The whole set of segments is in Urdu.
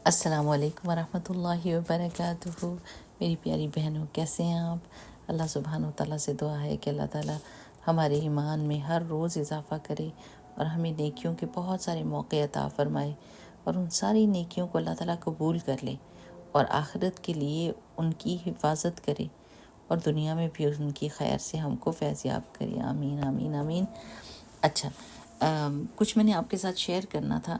السلام علیکم ورحمۃ اللہ وبرکاتہ۔ میری پیاری بہنوں، کیسے ہیں آپ؟ اللہ سبحانہ و تعالیٰ سے دعا ہے کہ اللہ تعالیٰ ہمارے ایمان میں ہر روز اضافہ کرے اور ہمیں نیکیوں کے بہت سارے موقع عطا فرمائے، اور ان ساری نیکیوں کو اللہ تعالیٰ قبول کر لے اور آخرت کے لیے ان کی حفاظت کرے، اور دنیا میں بھی ان کی خیر سے ہم کو فیضیاب کرے۔ آمین آمین آمین۔ اچھا، کچھ میں نے آپ کے ساتھ شیئر کرنا تھا۔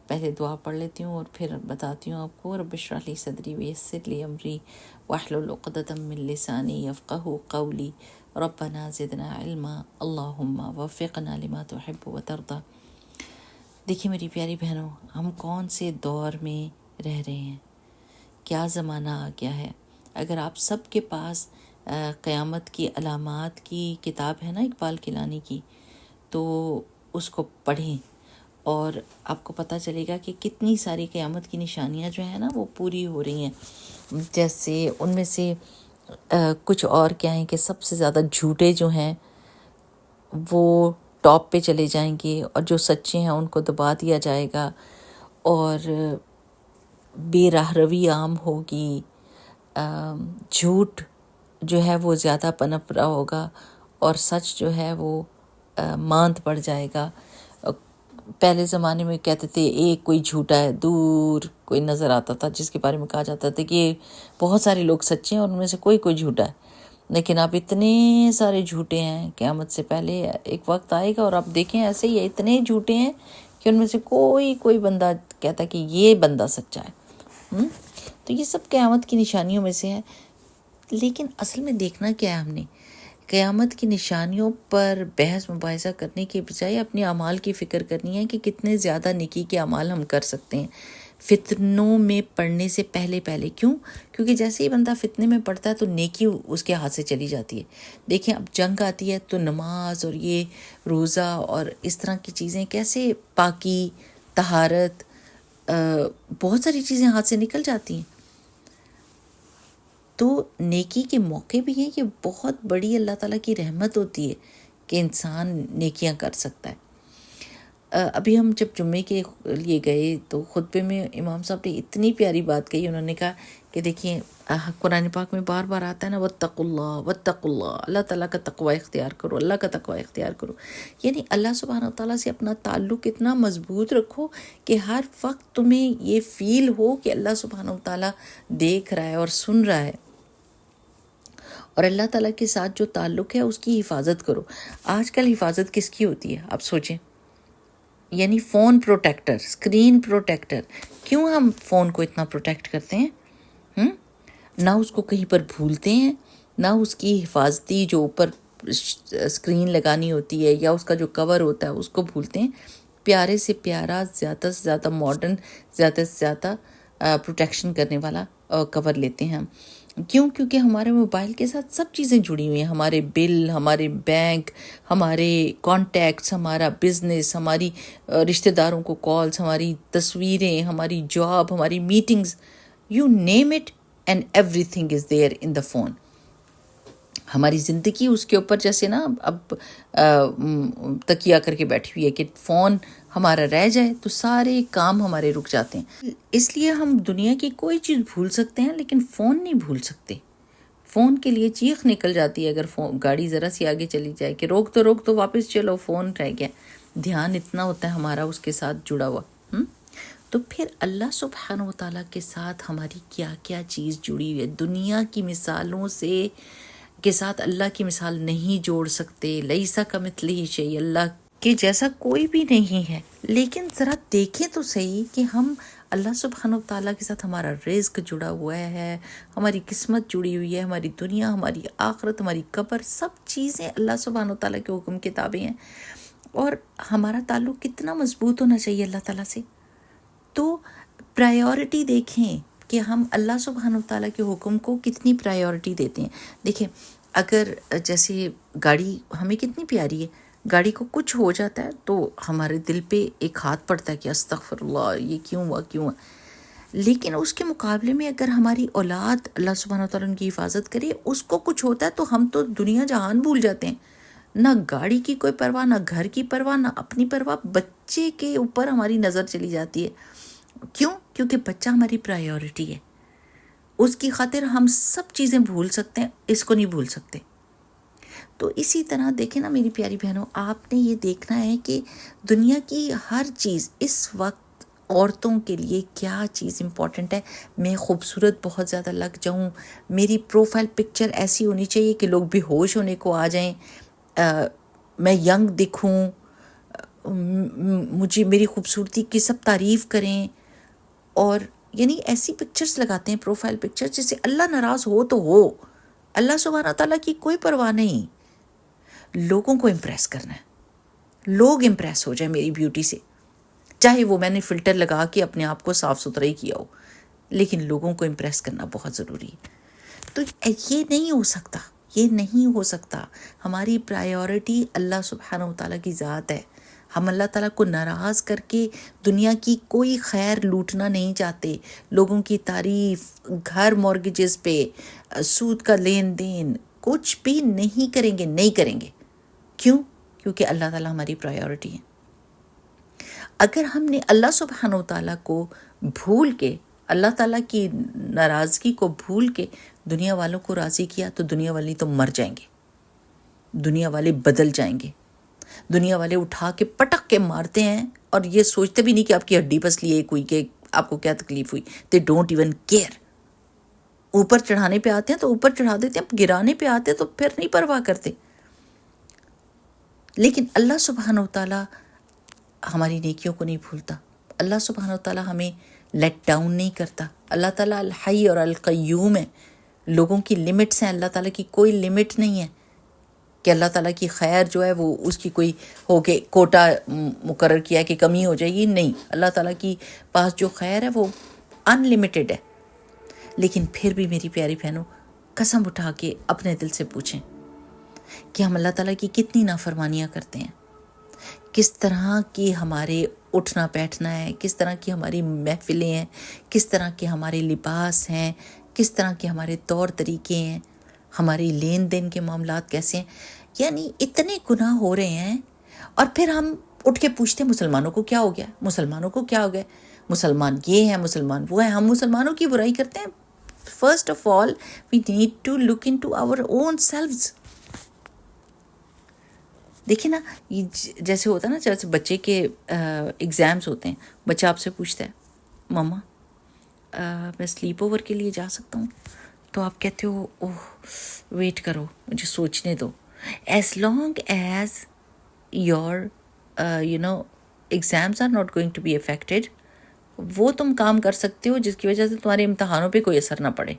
پہلے دعا پڑھ لیتی ہوں اور پھر بتاتی ہوں آپ کو۔ رب اشرح لی صدری ویسر لی امری واحلل عقدۃ من لسانی یفقہوا قولی ربنا زدنا علما اللہم وفقنا لما تحب وترضی۔ دیکھیے میری پیاری بہنوں، ہم کون سے دور میں رہ رہے ہیں، کیا زمانہ آ گیا ہے۔ اگر آپ سب کے پاس قیامت کی علامات کی کتاب ہے نا اقبال کیلانی کی، تو اس کو پڑھیں اور آپ کو پتہ چلے گا کہ کتنی ساری قیامت کی نشانیاں جو ہیں نا وہ پوری ہو رہی ہیں۔ جیسے ان میں سے کچھ اور کیا ہیں کہ سب سے زیادہ جھوٹے جو ہیں وہ ٹاپ پہ چلے جائیں گے، اور جو سچے ہیں ان کو دبا دیا جائے گا، اور بے راہ روی عام ہوگی، جھوٹ جو ہے وہ زیادہ پنپ رہا ہوگا، اور سچ جو ہے وہ ماند پڑ جائے گا۔ پہلے زمانے میں کہتے تھے ایک کوئی جھوٹا ہے، دور کوئی نظر آتا تھا جس کے بارے میں کہا جاتا تھا کہ بہت سارے لوگ سچے ہیں اور ان میں سے کوئی جھوٹا ہے۔ لیکن اب اتنے سارے جھوٹے ہیں، قیامت سے پہلے ایک وقت آئے گا اور آپ دیکھیں ایسے ہی اتنے جھوٹے ہیں کہ ان میں سے کوئی بندہ کہتا کہ یہ بندہ سچا ہے۔ تو یہ سب قیامت کی نشانیوں میں سے ہے۔ لیکن اصل میں دیکھنا کیا ہے، ہم نے قیامت کی نشانیوں پر بحث مباحثہ کرنے کے بجائے اپنے اعمال کی فکر کرنی ہے کہ کتنے زیادہ نیکی کے اعمال ہم کر سکتے ہیں فتنوں میں پڑنے سے پہلے۔ کیونکہ جیسے ہی بندہ فتنے میں پڑتا ہے تو نیکی اس کے ہاتھ سے چلی جاتی ہے۔ دیکھیں اب جنگ آتی ہے تو نماز اور یہ روزہ اور اس طرح کی چیزیں کیسے پاکی، طہارت، بہت ساری چیزیں ہاتھ سے نکل جاتی ہیں۔ تو نیکی کے موقع بھی ہیں، یہ بہت بڑی اللہ تعالیٰ کی رحمت ہوتی ہے کہ انسان نیکیاں کر سکتا ہے۔ ابھی ہم جب جمعے کے لیے گئے تو خطبے میں امام صاحب نے اتنی پیاری بات کہی، انہوں نے کہا کہ دیکھیں قرآن پاک میں بار بار آتا ہے نا واتقوا اللہ، اللہ تعالیٰ کا تقوی اختیار کرو، اللہ کا تقوی اختیار کرو۔ یعنی اللہ سبحانہ وتعالیٰ سے اپنا تعلق اتنا مضبوط رکھو کہ ہر وقت تمہیں یہ فیل ہو کہ اللہ سبحانہ وتعالیٰ دیکھ رہا ہے اور سن رہا ہے، اور اللہ تعالیٰ کے ساتھ جو تعلق ہے اس کی حفاظت کرو۔ آج کل حفاظت کس کی ہوتی ہے آپ سوچیں؟ یعنی فون پروٹیکٹر، اسکرین پروٹیکٹر۔ کیوں ہم فون کو اتنا پروٹیکٹ کرتے ہیں؟ نہ اس کو کہیں پر بھولتے ہیں، نہ اس کی حفاظتی جو اوپر اسکرین لگانی ہوتی ہے یا اس کا جو کور ہوتا ہے اس کو بھولتے ہیں۔ پیارے سے پیارا، زیادہ سے زیادہ ماڈرن، زیادہ سے زیادہ پروٹیکشن کرنے والا کور لیتے ہیں ہم۔ کیونکہ ہمارے موبائل کے ساتھ سب چیزیں جڑی ہوئی ہیں، ہمارے بل، ہمارے بینک، ہمارے کانٹیکٹس، ہمارا بزنس، ہماری رشتہ داروں کو کالز، ہماری تصویریں، ہماری جاب، ہماری meetings, you name it and every thing is there in the phone. ہماری زندگی اس کے اوپر جیسے نا اب تکیہ کر کے بیٹھی ہوئی ہے کہ فون ہمارا رہ جائے تو سارے کام ہمارے رک جاتے ہیں۔ اس لیے ہم دنیا کی کوئی چیز بھول سکتے ہیں لیکن فون نہیں بھول سکتے۔ فون کے لیے چیخ نکل جاتی ہے اگر گاڑی ذرا سی آگے چلی جائے کہ روک تو واپس چلو، فون رہ گیا۔ دھیان اتنا ہوتا ہے ہمارا اس کے ساتھ جڑا ہوا۔ تو پھر اللہ سبحانہ و تعالیٰ کے ساتھ ہماری کیا کیا چیز جڑی ہوئی ہے۔ دنیا کی مثالوں کے ساتھ اللہ کی مثال نہیں جوڑ سکتے۔ لیسا کمثلہ شیء، اللہ کے جیسا کوئی بھی نہیں ہے۔ لیکن ذرا دیکھیں تو صحیح کہ ہم اللہ سبحانہ و تعالیٰ کے ساتھ ہمارا رزق جڑا ہوا ہے، ہماری قسمت جڑی ہوئی ہے، ہماری دنیا، ہماری آخرت، ہماری قبر، سب چیزیں اللہ سبحانہ و تعالیٰ کے حکم کے تابع ہیں، اور ہمارا تعلق کتنا مضبوط ہونا چاہیے اللہ تعالیٰ سے۔ تو پرائیورٹی دیکھیں کہ ہم اللہ سبحانہ و تعالیٰ کے حکم کو کتنی پرائیورٹی دیتے ہیں۔ دیکھیں اگر جیسے گاڑی ہمیں کتنی پیاری ہے، گاڑی کو کچھ ہو جاتا ہے تو ہمارے دل پہ ایک ہاتھ پڑتا ہے کہ استغفر اللہ، یہ کیوں ہوا۔ لیکن اس کے مقابلے میں اگر ہماری اولاد اللہ سبحانہ و تعالیٰ ان کی حفاظت کرے، اس کو کچھ ہوتا ہے تو ہم تو دنیا جہان بھول جاتے ہیں، نہ گاڑی کی کوئی پرواہ، نہ گھر کی پرواہ، نہ اپنی پرواہ، بچے کے اوپر ہماری نظر چلی جاتی ہے۔ کیوں کیونکہ بچہ ہماری پرائیورٹی ہے، اس کی خاطر ہم سب چیزیں بھول سکتے ہیں، اس کو نہیں بھول سکتے۔ تو اسی طرح دیکھیں نا میری پیاری بہنوں، آپ نے یہ دیکھنا ہے کہ دنیا کی ہر چیز اس وقت عورتوں کے لیے کیا چیز امپورٹنٹ ہے۔ میں خوبصورت بہت زیادہ لگ جاؤں، میری پروفائل پکچر ایسی ہونی چاہیے کہ لوگ بے ہوش ہونے کو آ جائیں، میں ینگ دکھوں، مجھے میری خوبصورتی کی سب تعریف کریں، اور یعنی ایسی پکچرز لگاتے ہیں پروفائل پکچر جس سے اللہ ناراض ہو تو ہو، اللہ سبحانہ تعالیٰ کی کوئی پرواہ نہیں، لوگوں کو امپریس کرنا ہے، لوگ امپریس ہو جائیں میری بیوٹی سے، چاہے وہ میں نے فلٹر لگا کے اپنے آپ کو صاف ستھرا ہی کیا ہو، لیکن لوگوں کو امپریس کرنا بہت ضروری ہے۔ تو یہ نہیں ہو سکتا، یہ نہیں ہو سکتا۔ ہماری پرائیورٹی اللہ سبحانہ و تعالیٰ کی ذات ہے۔ ہم اللہ تعالیٰ کو ناراض کر کے دنیا کی کوئی خیر لوٹنا نہیں چاہتے، لوگوں کی تعریف، گھر مورگیجز پہ، سود کا لین دین، کچھ بھی نہیں کریں گے، نہیں کریں گے۔ کیوں؟ کیونکہ اللہ تعالیٰ ہماری پرائیورٹی ہے۔ اگر ہم نے اللہ سبحانہ و تعالیٰ کو بھول کے، اللہ تعالیٰ کی ناراضگی کو بھول کے دنیا والوں کو راضی کیا تو دنیا والے تو مر جائیں گے، دنیا والے بدل جائیں گے، دنیا والے اٹھا کے پٹک کے مارتے ہیں اور یہ سوچتے بھی نہیں کہ آپ کی ہڈی پسلی ہے کوئی، کہ آپ کو کیا تکلیف ہوئی۔ They don't even care. اوپر چڑھانے پہ آتے ہیں تو اوپر چڑھا دیتے ہیں، گرانے پہ آتے ہیں تو پھر نہیں پرواہ کرتے۔ لیکن اللہ سبحانہ و تعالیٰ ہماری نیکیوں کو نہیں بھولتا، اللہ سبحانہ و تعالیٰ ہمیں لیٹ ڈاؤن نہیں کرتا۔ اللہ تعالیٰ الحی اور القیوم ہے، لوگوں کی لمٹس ہیں، اللہ تعالیٰ کی کوئی لمٹ نہیں ہے کہ اللہ تعالیٰ کی خیر جو ہے وہ اس کی کوئی ہو کے کوٹا مقرر کیا کہ کمی ہو جائے گی، نہیں، اللہ تعالیٰ کی پاس جو خیر ہے وہ ان لمیٹڈ ہے۔ لیکن پھر بھی میری پیاری بہنوں، قسم اٹھا کے اپنے دل سے پوچھیں کہ ہم اللہ تعالیٰ کی کتنی نافرمانیاں کرتے ہیں، کس طرح کی ہمارے اٹھنا بیٹھنا ہے، کس طرح کی ہماری محفلیں ہیں، کس طرح کے ہمارے لباس ہیں، کس طرح کے ہمارے طور طریقے ہیں، ہماری لین دین کے معاملات کیسے ہیں۔ یعنی اتنے گناہ ہو رہے ہیں، اور پھر ہم اٹھ کے پوچھتے ہیں مسلمانوں کو کیا ہو گیا، مسلمانوں کو کیا ہو گیا، مسلمان یہ ہیں، مسلمان وہ ہیں۔ ہم مسلمانوں کی برائی کرتے ہیں۔ First of all we need to look into our own selves. دیکھیں نا، جیسے ہوتا ہے نا، جیسے بچے کے ایگزامز ہوتے ہیں، بچہ آپ سے پوچھتا ہے ماما میں سلیپ اوور کے لیے جا سکتا ہوں، تو آپ کہتے ہو اوہ ویٹ کرو مجھے سوچنے دو۔ As long as your exams are not going to be affected, وہ تم کام کر سکتے ہو جس کی وجہ سے تمہارے امتحانوں پہ کوئی اثر نہ پڑے،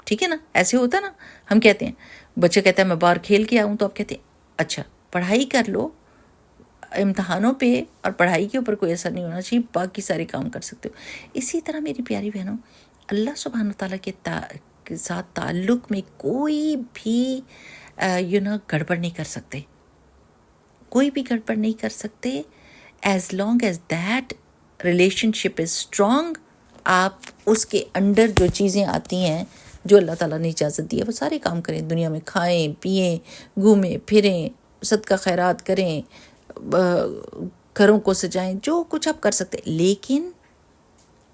ٹھیک ہے نا؟ ایسے ہوتا ہے نا، ہم کہتے ہیں، بچہ کہتا ہے میں باہر کھیل کے آؤں، تو آپ کہتے ہیں اچھا پڑھائی کر لو، امتحانوں پہ اور پڑھائی کے اوپر کوئی اثر نہیں ہونا چاہیے، باقی سارے کام کر سکتے ہو۔ اسی طرح میری پیاری بہنوں، اللہ سبحانہ تعالیٰ کے ساتھ تعلق میں کوئی بھی گڑبڑ نہیں کر سکتے، کوئی بھی گڑبڑ نہیں کر سکتے۔ As long as that relation ship is strong, آپ اس کے انڈر جو چیزیں آتی ہیں جو اللہ تعالیٰ نے اجازت دی ہے وہ سارے کام کریں، دنیا میں کھائیں پئیں، گھومیں پھریں، صدقہ خیرات کریں، گھروں کو سجائیں، جو کچھ آپ کر سکتے، لیکن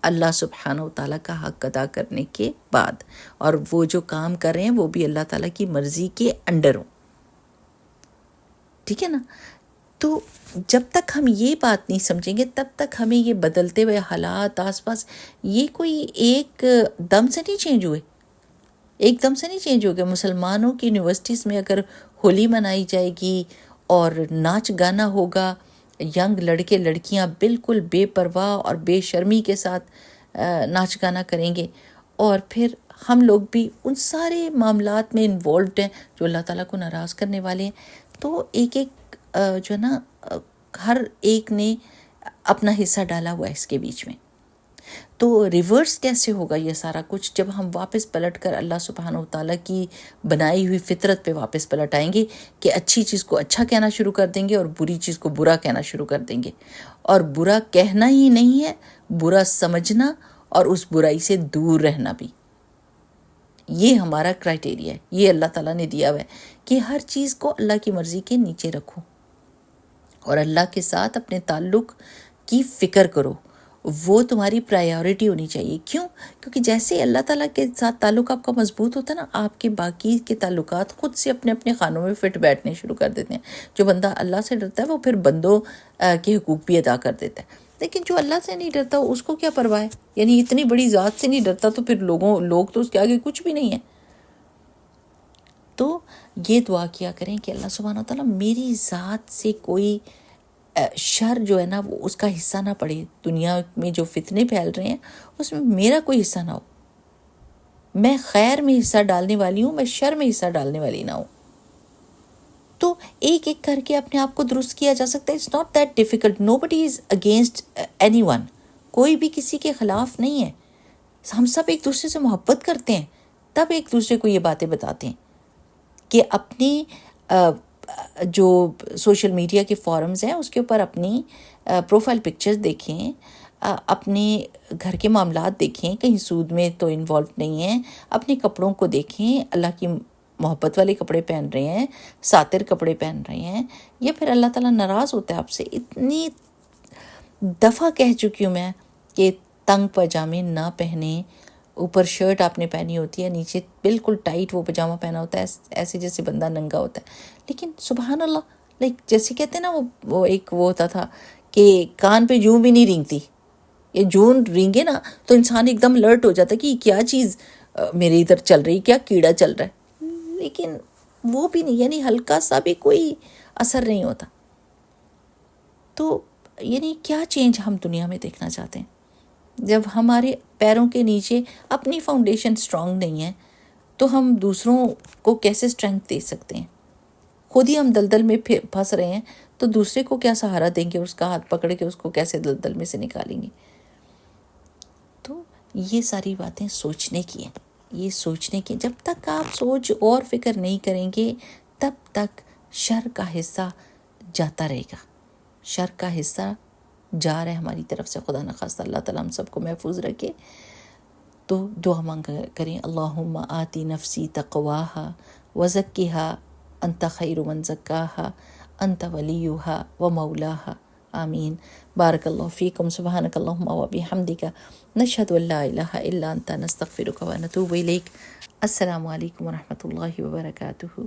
اللہ سبحانہ و تعالیٰ کا حق ادا کرنے کے بعد، اور وہ جو کام کر رہے ہیں وہ بھی اللہ تعالیٰ کی مرضی کے انڈر ہوں، ٹھیک ہے نا؟ تو جب تک ہم یہ بات نہیں سمجھیں گے تب تک ہمیں یہ بدلتے ہوئے حالات آس پاس، یہ کوئی ایک دم سے نہیں چینج ہوئے، ایک دم سے نہیں چینج ہو گیا۔ مسلمانوں کی یونیورسٹیز میں اگر ہولی منائی جائے گی اور ناچ گانا ہوگا، ینگ لڑکے لڑکیاں بالکل بے پرواہ اور بے شرمی کے ساتھ ناچ گانا کریں گے، اور پھر ہم لوگ بھی ان سارے معاملات میں انوالوڈ ہیں جو اللہ تعالیٰ کو ناراض کرنے والے ہیں، تو ایک ایک جو ہے نا، ہر ایک نے اپنا حصہ ڈالا ہوا ہے اس کے بیچ میں۔ تو ریورس کیسے ہوگا یہ سارا کچھ؟ جب ہم واپس پلٹ کر اللہ سبحانہ و تعالیٰ کی بنائی ہوئی فطرت پہ واپس پلٹ آئیں گے کہ اچھی چیز کو اچھا کہنا شروع کر دیں گے اور بری چیز کو برا کہنا شروع کر دیں گے، اور برا کہنا ہی نہیں ہے، برا سمجھنا اور اس برائی سے دور رہنا بھی، یہ ہمارا کرائٹیریا ہے، یہ اللہ تعالیٰ نے دیا ہوا ہے کہ ہر چیز کو اللہ کی مرضی کے نیچے رکھو اور اللہ کے ساتھ اپنے تعلق کی فکر کرو، وہ تمہاری پرائیورٹی ہونی چاہیے. کیوں؟ کیونکہ جیسے اللہ تعالیٰ کے ساتھ تعلق آپ کا مضبوط ہوتا ہے نا، آپ کے باقی کے تعلقات خود سے اپنے اپنے خانوں میں فٹ بیٹھنے شروع کر دیتے ہیں. جو بندہ اللہ سے ڈرتا ہے وہ پھر بندوں کے حقوق بھی ادا کر دیتا ہے. لیکن جو اللہ سے نہیں ڈرتا اس کو کیا پرواہ ہے؟ یعنی اتنی بڑی ذات سے نہیں ڈرتا تو پھر لوگ تو اس کے آگے کچھ بھی نہیں ہے. تو یہ دعا کیا کریں کہ اللہ سبحانہ و تعالیٰ میری ذات سے کوئی شر جو ہے نا وہ اس کا حصہ نہ پڑے. دنیا میں جو فتنے پھیل رہے ہیں اس میں میرا کوئی حصہ نہ ہو. میں خیر میں حصہ ڈالنے والی ہوں، میں شر میں حصہ ڈالنے والی نہ ہوں. تو ایک ایک کر کے اپنے آپ کو درست کیا جا سکتا ہے. It's not that difficult. Nobody is against anyone. کوئی بھی کسی کے خلاف نہیں ہے. ہم سب ایک دوسرے سے محبت کرتے ہیں، تب ایک دوسرے کو یہ باتیں بتاتے ہیں کہ اپنی جو سوشل میڈیا کے فورمز ہیں اس کے اوپر اپنی پروفائل پکچرز دیکھیں، اپنے گھر کے معاملات دیکھیں، کہیں سود میں تو انوالو نہیں ہیں، اپنے کپڑوں کو دیکھیں، اللہ کی محبت والے کپڑے پہن رہے ہیں، ساتر کپڑے پہن رہے ہیں، یا پھر اللہ تعالیٰ ناراض ہوتا ہے آپ سے. اتنی دفعہ کہہ چکی ہوں میں کہ تنگ پاجامے نہ پہنیں. اوپر شرٹ آپ نے پہنی ہوتی ہے، نیچے بالکل ٹائٹ وہ پاجامہ پہنا ہوتا ہے، ایسے جیسے بندہ ننگا ہوتا ہے. لیکن سبحان اللہ، لائک جیسے کہتے ہیں نا وہ ایک وہ ہوتا تھا کہ کان پہ جوں بھی نہیں رینگتی. یہ جون رینگے نا تو انسان ایک دم الرٹ ہو جاتا ہے کہ کیا چیز میرے ادھر چل رہی، کیا کیڑا چل رہا ہے. لیکن وہ بھی نہیں، یعنی ہلکا سا بھی کوئی اثر نہیں ہوتا. تو یعنی کیا چینج ہم دنیا میں دیکھنا چاہتے ہیں؟ جب ہمارے پیروں کے نیچے اپنی فاؤنڈیشن سٹرونگ نہیں ہے تو ہم دوسروں کو کیسے اسٹرینگتھ دے سکتے ہیں؟ خود ہی ہم دلدل میں پھنس رہے ہیں تو دوسرے کو کیا سہارا دیں گے؟ اس کا ہاتھ پکڑ کے اس کو کیسے دلدل میں سے نکالیں گے؟ تو یہ ساری باتیں سوچنے کی ہیں. یہ سوچنے کی، جب تک آپ سوچ اور فکر نہیں کریں گے تب تک شر کا حصہ جاتا رہے گا. شر کا حصہ جا رہا ہے ہماری طرف سے. خدا نخواستہ اللہ تعالیٰ ہم سب کو محفوظ رکھے. تو دعا مانگا کریں، اللہم آتی نفسی تقواہا وزکیہا انت خیر من زکاہا انت ولیہا و مولاہا. آمین. بارک اللہ فیکم. سبحانک اللہم و بحمدک نشہد ان لا الہ الا انت نستغفرک و نتوب الیک. السلام علیکم ورحمۃ اللہ وبرکاتہ.